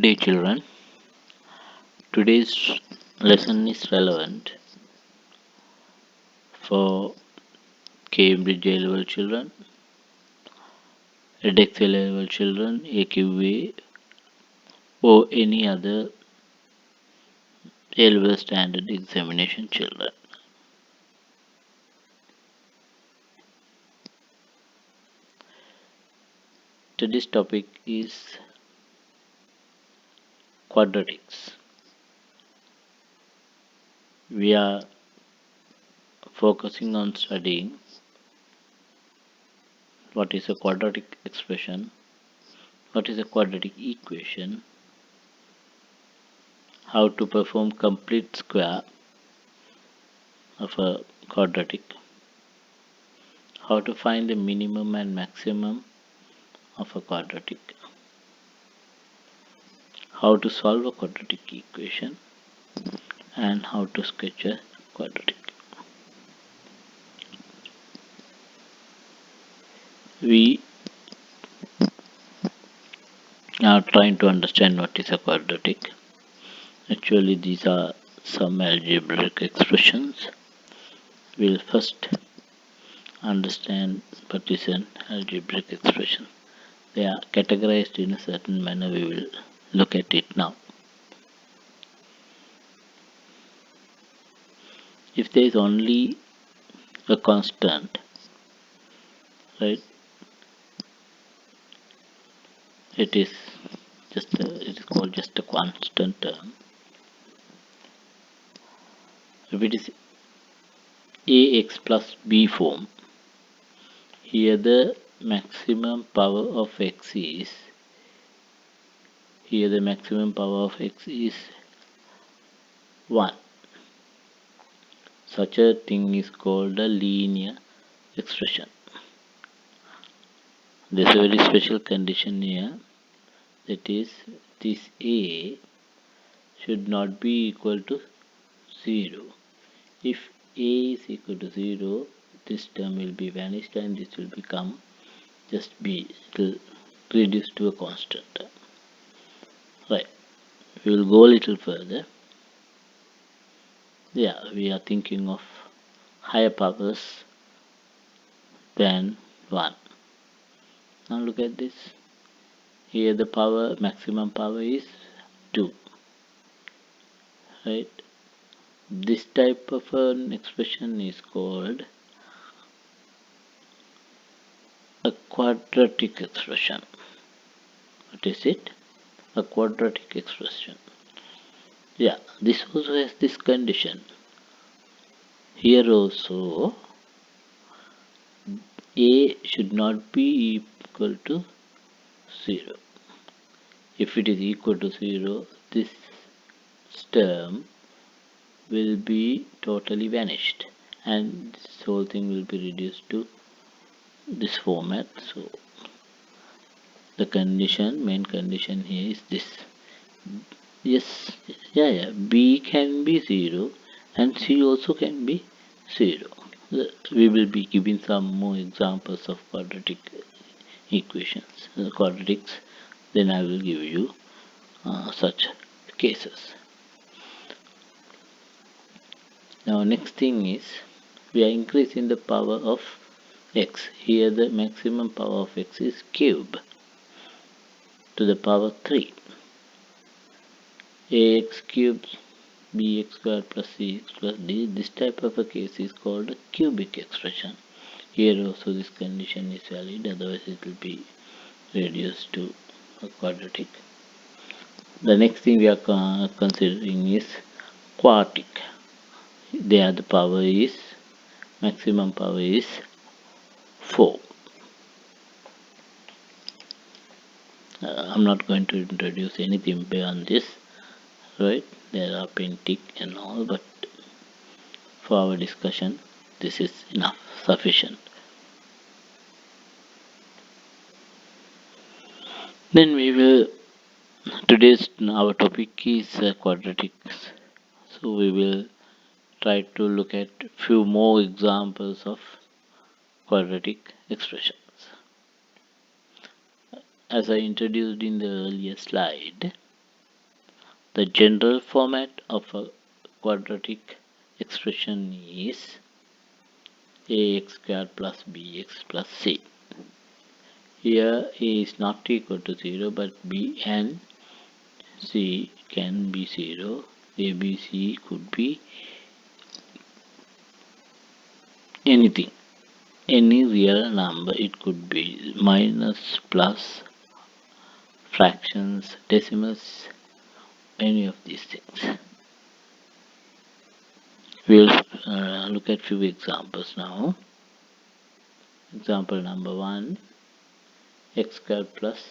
Good day, children. Today's lesson is relevant for Cambridge A level children, Edexcel A level children, AQA, or any other A level standard examination children. Today's topic is quadratics. We are focusing on studying what is a quadratic expression, what is a quadratic equation, how to perform complete square of a quadratic, how to find the minimum and maximum of a quadratic, how to solve a quadratic equation, and how to sketch a quadratic. We are trying to understand what is a quadratic. Actually, these are some algebraic expressions. We'll first understand what is an algebraic expression. They are categorized in a certain manner. We will look at it now. If there is only a constant, right, it is called just a constant term. If it is ax plus b form, here the maximum power of x is 1. Such a thing is called a linear expression. There is a very special condition here, that is, this a should not be equal to 0. If a is equal to 0, this term will be vanished and this will become just b. It will reduce to a constant. Right. We will go a little further. Yeah, we are thinking of higher powers than 1. Now look at this. Here the maximum power is 2. Right. This type of an expression is called a quadratic expression. What is it? A quadratic expression. Yeah, this also has this condition. Here also a should not be equal to 0. If it is equal to 0, this term will be totally vanished and this whole thing will be reduced to this format. So the main condition here is this. Yes, b can be 0 and c also can be 0. We will be giving some more examples of quadratic equations, quadratics. Then I will give you such cases. Now next thing is, we are increasing the power of x. Here the maximum power of x is cube to the power 3. Ax cubed bx squared plus cx plus d. This type of a case is called a cubic expression. Here also this condition is valid, otherwise it will be reduced to a quadratic. The next thing we are considering is quartic. There the maximum power is 4. I'm not going to introduce anything beyond this, right? There are pentic and all, but for our discussion this is enough, sufficient. Then our topic is quadratics, so we will try to look at few more examples of quadratic expressions. As I introduced in the earlier slide, The general format of a quadratic expression is ax squared plus bx plus c. Here a is not equal to 0, but b and c can be 0. A, b, c could be anything, any real number. It could be minus, plus, fractions, decimals, any of these things. We'll look at few examples now. Example number 1, x squared plus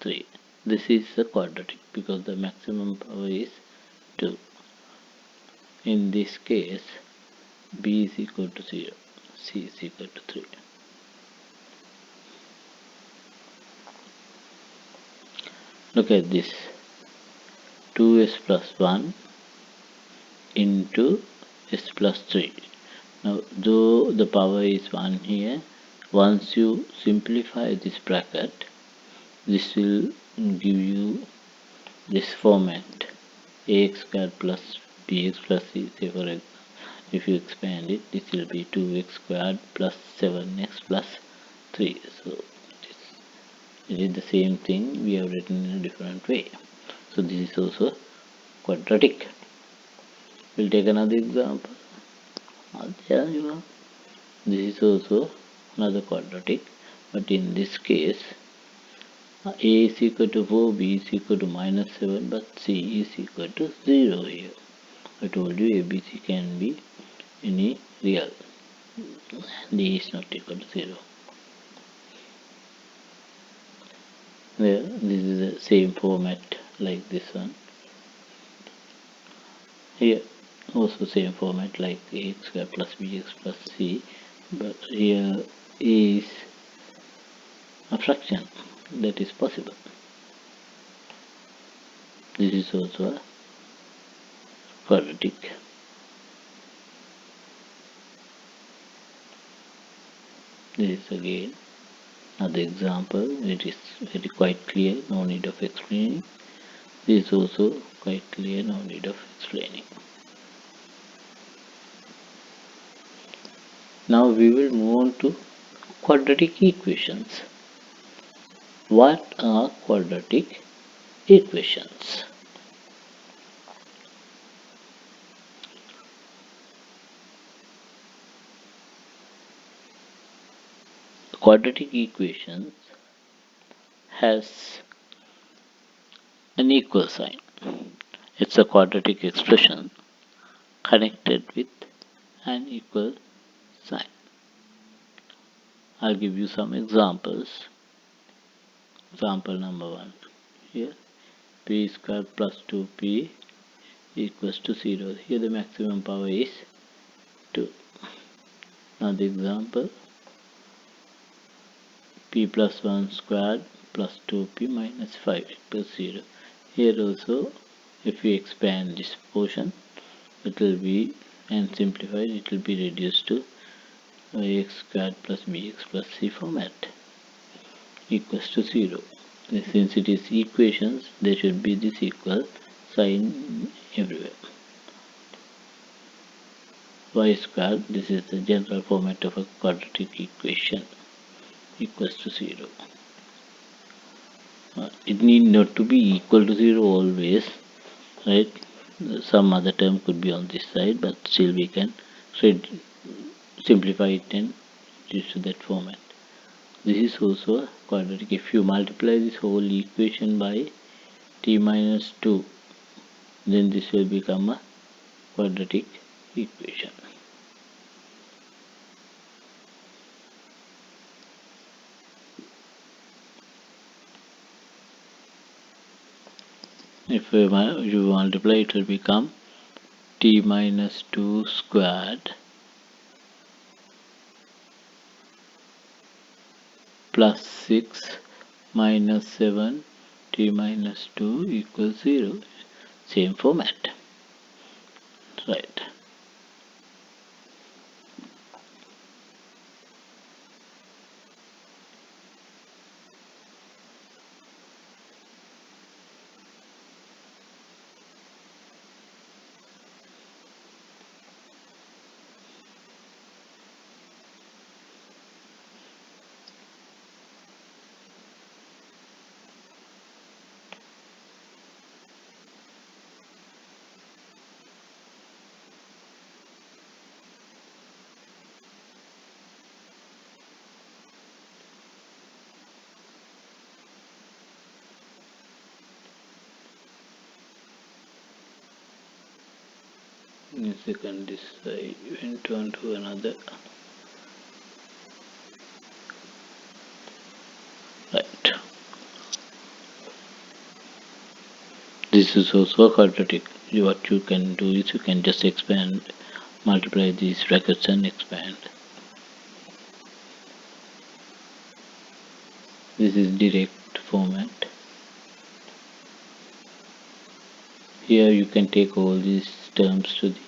3. This is a quadratic because the maximum power is 2. In this case, b is equal to 0, c is equal to 3. Look at this, 2s plus 1 into s plus 3. Now, though the power is 1 here, once you simplify this bracket, this will give you this format, ax squared plus bx plus c. Say for example, if you expand it, this will be 2x squared plus 7x plus 3. So it is the same thing, we have written in a different way. So this is also quadratic. We'll take another example. This is also another quadratic, but in this case, a is equal to 4, b is equal to minus 7, but c is equal to 0 here. I told you ABC can be any real, and a is not equal to 0. There, this is the same format like this one. Here also same format like ax squared plus bx plus c, but here a is a fraction that is possible. This is also a quadratic. This is again another example. It is very quite clear, no need of explaining. This is also quite clear, no need of explaining. Now we will move on to quadratic equations. What are quadratic equations? Quadratic equations has an equal sign. It's a quadratic expression connected with an equal sign. I'll give you some examples. Example number 1. Here, p squared plus 2p equals to 0. Here the maximum power is 2. Another example, p plus 1 squared plus 2p minus 5 equals 0. Here also, if we expand this portion, it will be, and simplified, it will be reduced to ax squared plus bx plus c format equals to 0. Since it is equations, there should be this equal sign everywhere. Y squared, this is the general format of a quadratic equation, equals to 0. It need not to be equal to 0 always, right? Some other term could be on this side, but still we can simplify it and use that format. This is also a quadratic. If you multiply this whole equation by t minus 2, then this will become a quadratic equation. If you multiply, it will become t minus 2 squared plus 6 minus 7 t minus 2 equals 0. Same format, right? In a second, this I went on to another. Right. This is also a quadratic. What you can do is you can just expand, multiply these brackets and expand. This is direct format. Here you can take all these terms to the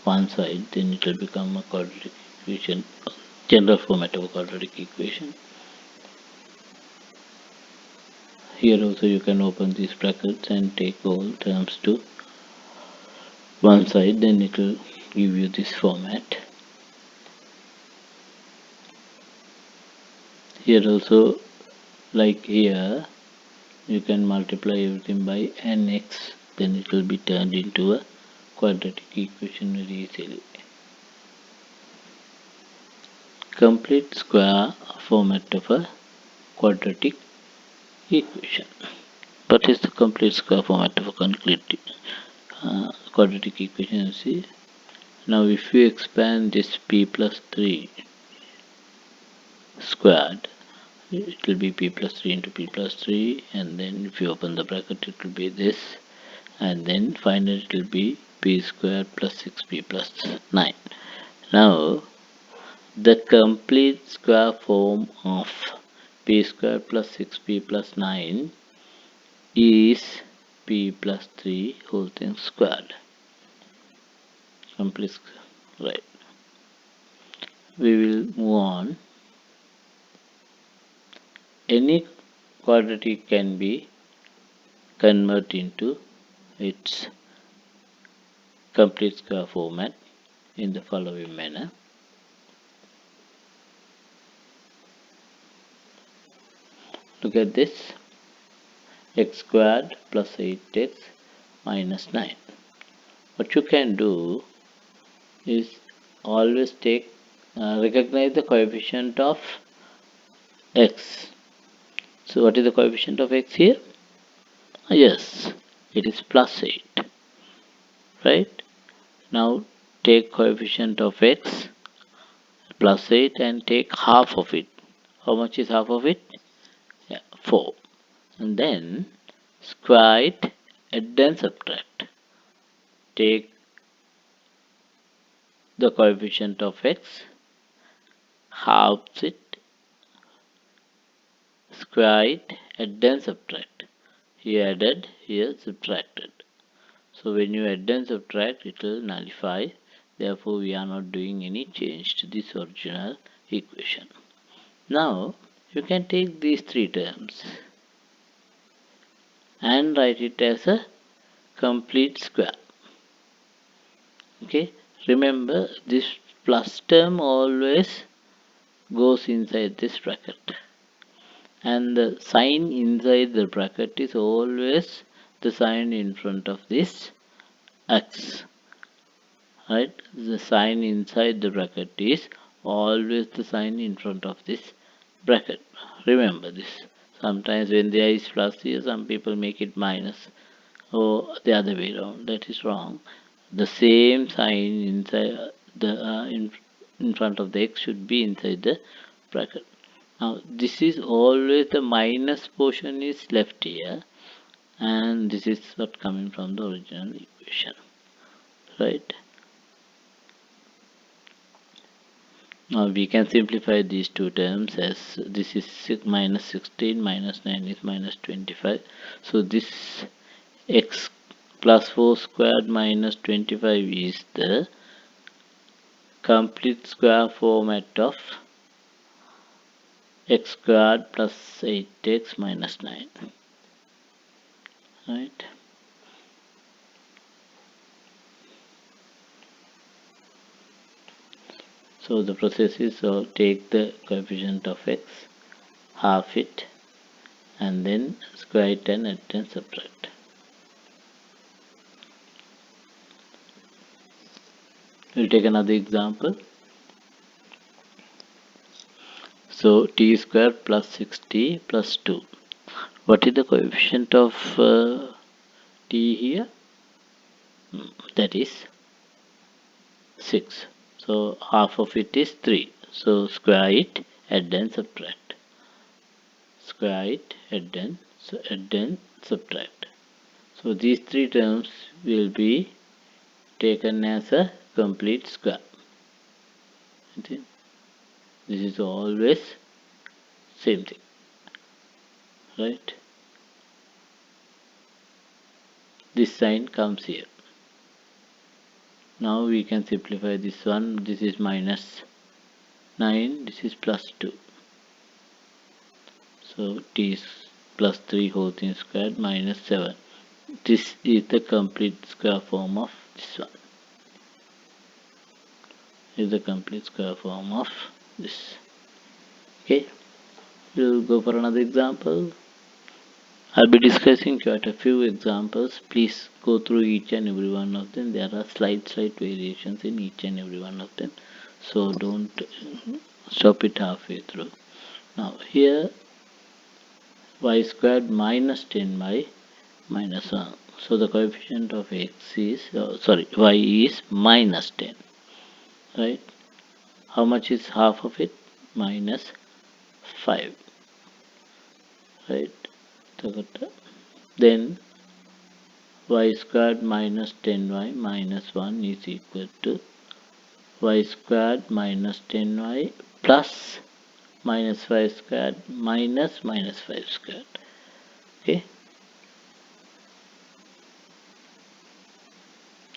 one side, then it will become a quadratic equation, general format of a quadratic equation. Here also you can open these brackets and take all terms to one side, then it will give you this format. Here also, like here, you can multiply everything by nx, then it will be turned into a quadratic equation very easily. Complete square format of a quadratic equation. What is the complete square format of a quadratic equation? See, now if you expand this p plus 3 squared, it will be p plus 3 into p plus 3, and then if you open the bracket it will be this, and then finally it will be p squared plus 6p plus 9. Now the complete square form of p squared plus 6p plus 9 is p plus 3 whole thing squared. Complete square. Right. We will move on. Any quadratic can be converted into its complete square format in the following manner. Look at this, x squared plus 8x minus 9. What you can do is always recognize the coefficient of x. So what is the coefficient of x here? Yes, it is plus 8. Right? Now take coefficient of x plus 8 and take half of it. How much is half of it? Yeah, 4. And then square it and then subtract. Take the coefficient of x, halves it, square it and then subtract. Here added, here subtracted. So when you add and subtract, it will nullify. Therefore we are not doing any change to this original equation. Now you can take these three terms and write it as a complete square. Okay, remember this plus term always goes inside this bracket, and the sign inside the bracket is always the sign in front of this x. Right, the sign inside the bracket is always the sign in front of this bracket. Remember this. Sometimes when there is plus here, some people make it minus, or the other way around. That is wrong. The same sign inside in front of the x should be inside the bracket. Now this is always the minus portion is left here, and this is what coming from the original equation. Right. Now we can simplify these two terms as this is minus 16 minus 9 is minus 25. So this x plus 4 squared minus 25 is the complete square format of x squared plus 8x minus 9. Right. So the process is take the coefficient of x, half it, and then square it and then subtract. We'll take another example. So t square plus 6t plus 2. What is the coefficient of t here? That is 6. So half of it is 3. So square it, add and subtract. Square it, add and subtract. So these three terms will be taken as a complete square. Okay. This is always same thing, right? This sign comes here. Now we can simplify this one. This is minus 9, this is plus 2. So t is plus 3 whole thing squared minus 7. This is the complete square form of this one. Is the complete square form of this. Okay, we'll go for another example. I'll be discussing quite a few examples. Please go through each and every one of them. There are slight variations in each and every one of them. So don't stop it halfway through. Now here y squared minus 10y minus 1. So the coefficient of x is, y is minus 10. Right? How much is half of it? Minus 5. Right? Then y squared minus 10y minus 1 is equal to y squared minus 10y plus minus 5 squared minus 5 squared. Okay.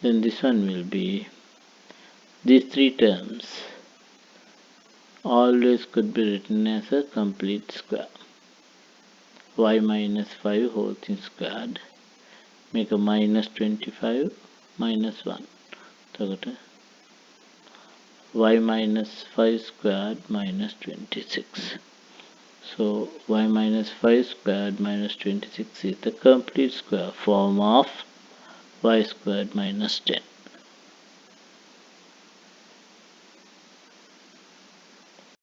Then this one will be, these three terms always could be written as a complete square. Y minus 5 whole thing squared, make a minus 25 minus 1. Y minus 5 squared minus 26. So y minus 5 squared minus 26 is the complete square form of y squared minus 10.